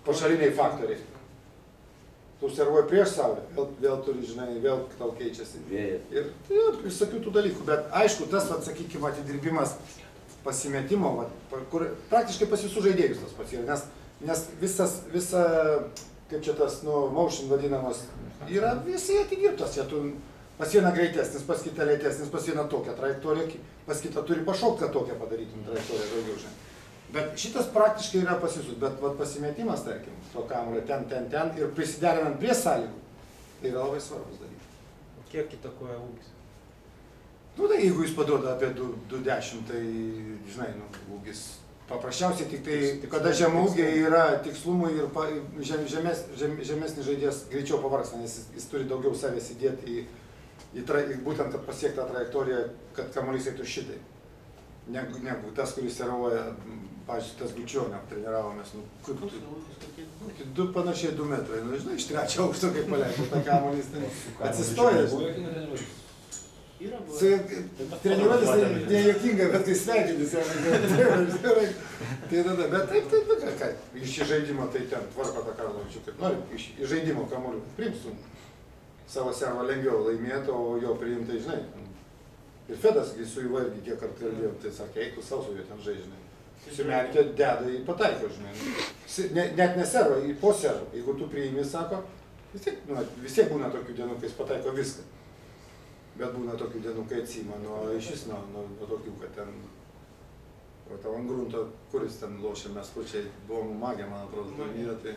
pašaliniai faktoriai. Tu servuoji prieš saulę, vėl turi, žinai, vėl tau keičiasi. Ir visokių tų dalykų, bet aišku, tas, sakykime, atidirbimas pasimetimo, kur praktiškai pas visų žaidėjus tas pats yra, nes visa, kaip čia tas, motion vadinamas, yra visi atidirbtas, pas vieną greitesnis, pas kitą lėtesnis, pas vieną tokią trajektoriją, pas kitą turi pašaukt, kad tokią padarytum trajektoriją daugiau, žinai. Bet šitas praktiškai yra pas visus, bet pasimetimas, tarkim, to kamuolio ten ir prisiderinant prie sąlygų, tai yra labai svarbus dalykas. Kiek įtakoja ūgis? Tai jeigu jis paduoda apie 2,10, tai, žinai, ūgis paprasčiausiai tik tai, kada žemaūgiai yra tikslumui ir žemesnis žaidėjas greičiau pavargsta, nes jis turi daugiau savęs įdėti būtent, kad pasiekti tą trajektoriją, kad kamuolys eitų šitai. Negu tas, kuris servuoja, pavyzdžiui, tas Gučionio treniravomės, panašiai 2 metrai, žinai, iš 3 aukšto, kaip paleidžia, tą kamuolys atsistojęs. Treniruotis tai nejuokinga, bet tai sveikinis. Tai tada, bet taip, iš žaidimo tai ten tvarko tą Karlovičių, kaip nori, iš žaidimo kamuolių priimsų savo servą lengviau laimėti, o jo priimtai, žinai. Ir Fedas, kai su juo irgi kiek kartų kalbėjom, tai sakė, eik tu savo su juo ten žaidžinai. Susimerkė, deda į pataiko, žinai. Net ne servą, į po servą. Jeigu tu priimi, sako, vis tiek būna tokių dienų, kai jis pataiko viską. Bet būna tokių dienų, kai atsima iš vis nuo tokių, kad ten, o tavo ant grunto, kuris ten lošė, mes pučiai buvom magė, man atrodo, turnyre, tai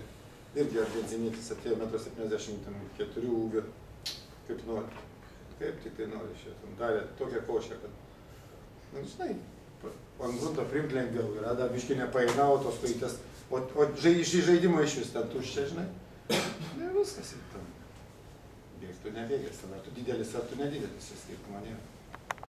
irgi argentinietis atėjo 1,74 m ūgio, kaip nori. Kaip tik tai nori šiandien, darė tokią košę, kad, žinai, ant grunto priimt lengviau yra, dar biškai nepaeinau tos kojytės, o iš žaidimo iš vis ten tuščia, žinai, ir viskas ir tam. Bėgtų nebėgęs, ar tu didelis, ar tu nedidelis, skirtumo nėra.